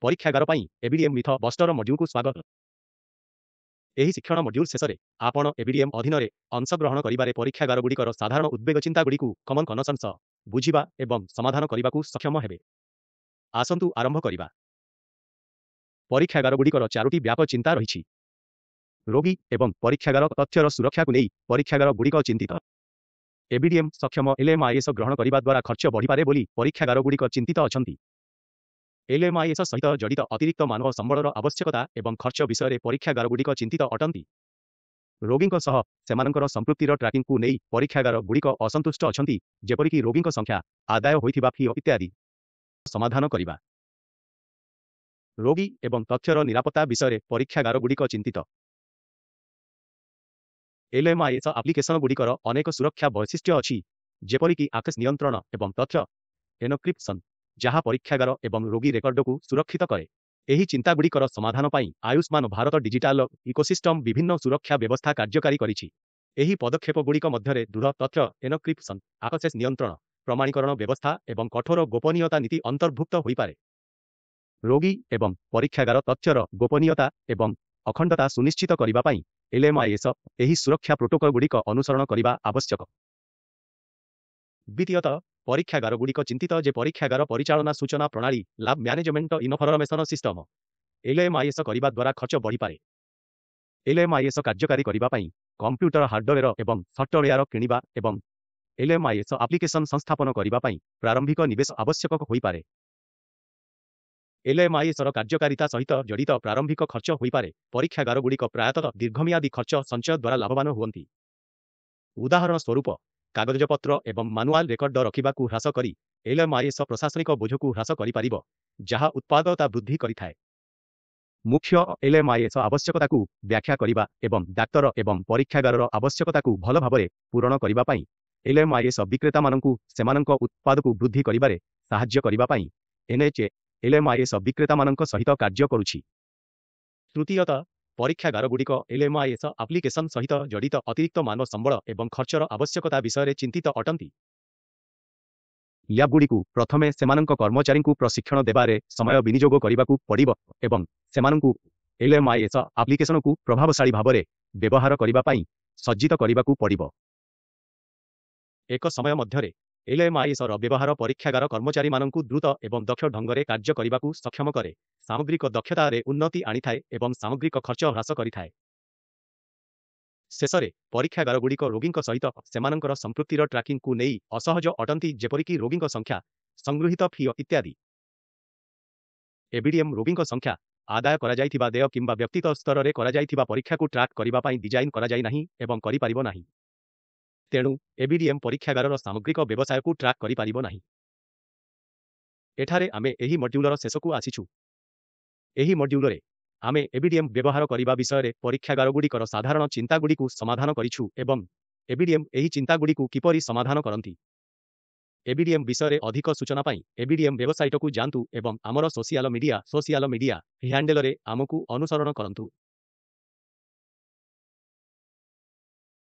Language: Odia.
ପରୀକ୍ଷାଗାର ପାଇଁ ଏବିଡିଏମ୍ ମିଥ ବଷ୍ଟର ମଡ୍ୟୁଲକୁ ସ୍ୱାଗତ। ଏହି ଶିକ୍ଷଣ ମଡ୍ୟୁଲ ଶେଷରେ ଆପଣ ଏବିଡିଏମ୍ ଅଧୀନରେ ଅଂଶଗ୍ରହଣ କରିବାରେ ପରୀକ୍ଷାଗାରଗୁଡ଼ିକର ସାଧାରଣ ଉଦ୍ବେଗ ଚିନ୍ତାଗୁଡ଼ିକୁ କମନ୍ କନସର୍ନସ୍ ବୁଝିବା ଏବଂ ସମାଧାନ କରିବାକୁ ସକ୍ଷମ ହେବେ। ଆସନ୍ତୁ ଆରମ୍ଭ କରିବା। ପରୀକ୍ଷାଗାରଗୁଡ଼ିକର ଚାରୋଟି ବ୍ୟାପକ ଚିନ୍ତା ରହିଛି। ରୋଗୀ ଏବଂ ପରୀକ୍ଷାଗାର ତଥ୍ୟର ସୁରକ୍ଷାକୁ ନେଇ ପରୀକ୍ଷାଗାରଗୁଡ଼ିକ ଚିନ୍ତିତ। ଏବିଡିଏମ୍ ସକ୍ଷମ ଏଲ୍ଏମ୍ଆଇଏସ୍ ଗ୍ରହଣ କରିବା ଦ୍ୱାରା ଖର୍ଚ୍ଚ ବଢ଼ିପାରେ ବୋଲି ପରୀକ୍ଷାଗାରଗୁଡ଼ିକ ଚିନ୍ତିତ ଅଛନ୍ତି। ଏଲ୍ଏମ୍ଆଇଏସ୍ ସହିତ ଜଡ଼ିତ ଅତିରିକ୍ତ ମାନବ ସମ୍ବଳର ଆବଶ୍ୟକତା ଏବଂ ଖର୍ଚ୍ଚ ବିଷୟରେ ପରୀକ୍ଷାଗାରଗୁଡ଼ିକ ଚିନ୍ତିତ ଅଟନ୍ତି। ରୋଗୀଙ୍କ ସହ ସେମାନଙ୍କର ସମ୍ପୃକ୍ତିର ଟ୍ରାକିଂକୁ ନେଇ ପରୀକ୍ଷାଗାରଗୁଡ଼ିକ ଅସନ୍ତୁଷ୍ଟ ଅଛନ୍ତି, ଯେପରିକି ରୋଗୀଙ୍କ ସଂଖ୍ୟା, ଆଦାୟ ହୋଇଥିବା ଫି ଇତ୍ୟାଦି। ସମାଧାନ କରିବା। ରୋଗୀ ଏବଂ ତଥ୍ୟର ନିରାପତ୍ତା ବିଷୟରେ ପରୀକ୍ଷାଗାରଗୁଡ଼ିକ ଚିନ୍ତିତ। ଏଲ୍ଏମ୍ଆଇଏସ୍ ଆପ୍ଲିକେସନଗୁଡ଼ିକର ଅନେକ ସୁରକ୍ଷା ବୈଶିଷ୍ଟ୍ୟ ଅଛି, ଯେପରିକି ଆକ୍ସେସ୍ ନିୟନ୍ତ୍ରଣ ଏବଂ ତଥ୍ୟ ଏନକ୍ରିପ୍ସନ୍, ଯାହା ପରୀକ୍ଷାଗାର ଏବଂ ରୋଗୀ ରେକର୍ଡକୁ ସୁରକ୍ଷିତ କରେ। ଏହି ଚିନ୍ତାଗୁଡ଼ିକର ସମାଧାନ ପାଇଁ ଆୟୁଷ୍ମାନ ଭାରତ ଡିଜିଟାଲ ଇକୋସିଷ୍ଟମ୍ ବିଭିନ୍ନ ସୁରକ୍ଷା ବ୍ୟବସ୍ଥା କାର୍ଯ୍ୟକାରୀ କରିଛି। ଏହି ପଦକ୍ଷେପଗୁଡ଼ିକ ମଧ୍ୟରେ ଦୃଢ଼ ତଥ୍ୟ ଏନକ୍ରିପ୍ସନ୍, ଆକ୍ସେସ୍ ନିୟନ୍ତ୍ରଣ, ପ୍ରମାଣୀକରଣ ବ୍ୟବସ୍ଥା ଏବଂ କଠୋର ଗୋପନୀୟତା ନୀତି ଅନ୍ତର୍ଭୁକ୍ତ ହୋଇପାରେ। ରୋଗୀ ଏବଂ ପରୀକ୍ଷାଗାର ତଥ୍ୟର ଗୋପନୀୟତା ଏବଂ ଅଖଣ୍ଡତା ସୁନିଶ୍ଚିତ କରିବା ପାଇଁ ଏଲ୍ଏମ୍ଆଇଏସ୍ ଏହି ସୁରକ୍ଷା ପ୍ରୋଟୋକଲଗୁଡ଼ିକ ଅନୁସରଣ କରିବା ଆବଶ୍ୟକ। ଦ୍ୱିତୀୟତଃ, ପରୀକ୍ଷାଗାରଗୁଡ଼ିକ ଚିନ୍ତିତ ଯେ ପରୀକ୍ଷାଗାର ପରିଚାଳନା ସୂଚନା ପ୍ରଣାଳୀ ଲାବ୍ ମ୍ୟାନେଜମେଣ୍ଟ ଇନଫରମେସନ ସିଷ୍ଟମ ଏଲ୍ଏମ୍ଆଇଏସ୍ କରିବା ଦ୍ୱାରା ଖର୍ଚ୍ଚ ବଢ଼ିପାରେ। ଏଲ୍ଏମ୍ଆଇଏସ୍ କାର୍ଯ୍ୟକାରୀ କରିବା ପାଇଁ କମ୍ପ୍ୟୁଟର ହାର୍ଡୱେର ଏବଂ ସଫ୍ଟୱେୟାର କିଣିବା ଏବଂ ଏଲ୍ଏମ୍ଆଇଏସ୍ ଆପ୍ଲିକେସନ ସଂସ୍ଥାପନ କରିବା ପାଇଁ ପ୍ରାରମ୍ଭିକ ନିବେଶ ଆବଶ୍ୟକ ହୋଇପାରେ। ଏଲ୍ଏମ୍ଆଇଏସ୍ର କାର୍ଯ୍ୟକାରିତା ସହିତ ଜଡ଼ିତ ପ୍ରାରମ୍ଭିକ ଖର୍ଚ୍ଚ ହୋଇପାରେ। ପରୀକ୍ଷାଗାରଗୁଡ଼ିକ ପ୍ରାୟତଃ ଦୀର୍ଘମିଆଦୀ ଖର୍ଚ୍ଚ ସଞ୍ଚୟ ଦ୍ୱାରା ଲାଭବାନ ହୁଅନ୍ତି। ଉଦାହରଣ ସ୍ୱରୂପ, କାଗଜପତ୍ର ଏବଂ ମାନୁଆଲ ରେକର୍ଡ ରଖିବାକୁ ହ୍ରାସ କରି ଏଲ୍ଏମ୍ଆଇଏସ୍ ପ୍ରଶାସନିକ ବୋଝକୁ ହ୍ରାସ କରିପାରିବ, ଯାହା ଉତ୍ପାଦକତା ବୃଦ୍ଧି କରିଥାଏ। ମୁଖ୍ୟ ଏଲ୍ଏମ୍ଆଇଏସ୍ ଆବଶ୍ୟକତାକୁ ବ୍ୟାଖ୍ୟା କରିବା ଏବଂ ଡାକ୍ତର ଏବଂ ପରୀକ୍ଷାଗାରର ଆବଶ୍ୟକତାକୁ ଭଲ ଭାବରେ ପୂରଣ କରିବା ପାଇଁ ଏଲ୍ଏମ୍ଆଇଏସ୍ ବିକ୍ରେତାମାନଙ୍କୁ ସେମାନଙ୍କ ଉତ୍ପାଦକୁ ବୃଦ୍ଧି କରିବାରେ ସାହାଯ୍ୟ କରିବା ପାଇଁ ଏନ୍ଏଚ୍ଏ ଏଲ୍ଏମ୍ଆଇଏସ୍ ବିକ୍ରେତାମାନଙ୍କ ସହିତ କାର୍ଯ୍ୟ କରୁଛି। ତୃତୀୟତଃ, ପରୀକ୍ଷାଗାରଗୁଡ଼ିକ ଏଲ୍ଏମ୍ଆଇଏସ୍ ଆପ୍ଲିକେସନ ସହିତ ଜଡ଼ିତ ଅତିରିକ୍ତ ମାନବ ସମ୍ବଳ ଏବଂ ଖର୍ଚ୍ଚର ଆବଶ୍ୟକତା ବିଷୟରେ ଚିନ୍ତିତ ଅଟନ୍ତି। ଲ୍ୟାବ୍‌ଗୁଡ଼ିକୁ ପ୍ରଥମେ ସେମାନଙ୍କ କର୍ମଚାରୀଙ୍କୁ ପ୍ରଶିକ୍ଷଣ ଦେବାରେ ସମୟ ବିନିଯୋଗ କରିବାକୁ ପଡ଼ିବ ଏବଂ ସେମାନଙ୍କୁ ଏଲ୍ଏମ୍ଆଇଏସ୍ ଆପ୍ଲିକେସନକୁ ପ୍ରଭାବଶାଳୀ ଭାବରେ ବ୍ୟବହାର କରିବା ପାଇଁ ସଜ୍ଜିତ କରିବାକୁ ପଡ଼ିବ। ଏକ ସମୟ ମଧ୍ୟରେ ଏଲ୍ଏମ୍ଆଇଏସ୍‌ର ବ୍ୟବହାର ପରୀକ୍ଷାଗାର କର୍ମଚାରୀମାନଙ୍କୁ ଦ୍ରୁତ ଏବଂ ଦକ୍ଷ ଢଙ୍ଗରେ କାର୍ଯ୍ୟ କରିବାକୁ ସକ୍ଷମ କରେ, ସାମଗ୍ରିକ ଦକ୍ଷତାରେ ଉନ୍ନତି ଆଣିଥାଏ ଏବଂ ସାମଗ୍ରିକ ଖର୍ଚ୍ଚ ହ୍ରାସ କରିଥାଏ। ଶେଷରେ, ପରୀକ୍ଷାଗାରଗୁଡ଼ିକ ରୋଗୀଙ୍କ ସହିତ ସେମାନଙ୍କର ସମ୍ପୃକ୍ତିର ଟ୍ରାକିଂକୁ ନେଇ ଅସହଜ ଅଟନ୍ତି, ଯେପରିକି ରୋଗୀଙ୍କ ସଂଖ୍ୟା, ସଂଗୃହୀତ ଫି ଇତ୍ୟାଦି। ଏବିଡିଏମ୍ ରୋଗୀଙ୍କ ସଂଖ୍ୟା, ଆଦାୟ କରାଯାଇଥିବା ଦେୟ କିମ୍ବା ବ୍ୟକ୍ତିଗତ ସ୍ତରରେ କରାଯାଇଥିବା ପରୀକ୍ଷାକୁ ଟ୍ରାକ୍ କରିବା ପାଇଁ ଡିଜାଇନ୍ କରାଯାଇନାହିଁ ଏବଂ କରିପାରିବ ନାହିଁ। ତେଣୁ, ଏବିଡିଏମ୍ ପରୀକ୍ଷାଗାରର ସାମଗ୍ରିକ ବ୍ୟବସାୟକୁ ଟ୍ରାକ୍ କରିପାରିବ ନାହିଁ। ଏଠାରେ ଆମେ ଏହି ମଡ୍ୟୁଲର ଶେଷକୁ ଆସିଛୁ। ଏହି ମଡ୍ୟୁଲରେ ଆମେ ଏବିଡିଏମ୍ ବ୍ୟବହାର କରିବା ବିଷୟରେ ପରୀକ୍ଷାଗାରଗୁଡ଼ିକର ସାଧାରଣ ଚିନ୍ତାଗୁଡ଼ିକୁ ସମାଧାନ କରିଛୁ ଏବଂ ଏବିଡିଏମ୍ ଏହି ଚିନ୍ତାଗୁଡ଼ିକୁ କିପରି ସମାଧାନ କରନ୍ତି। ଏବିଡିଏମ୍ ବିଷୟରେ ଅଧିକ ସୂଚନା ପାଇଁ ଏବିଡିଏମ୍ ୱେବସାଇଟକୁ ଯାଆନ୍ତୁ ଏବଂ ଆମର ସୋସିଆଲ ମିଡିଆ ହ୍ୟାଣ୍ଡେଲରେ ଆମକୁ ଅନୁସରଣ କରନ୍ତୁ।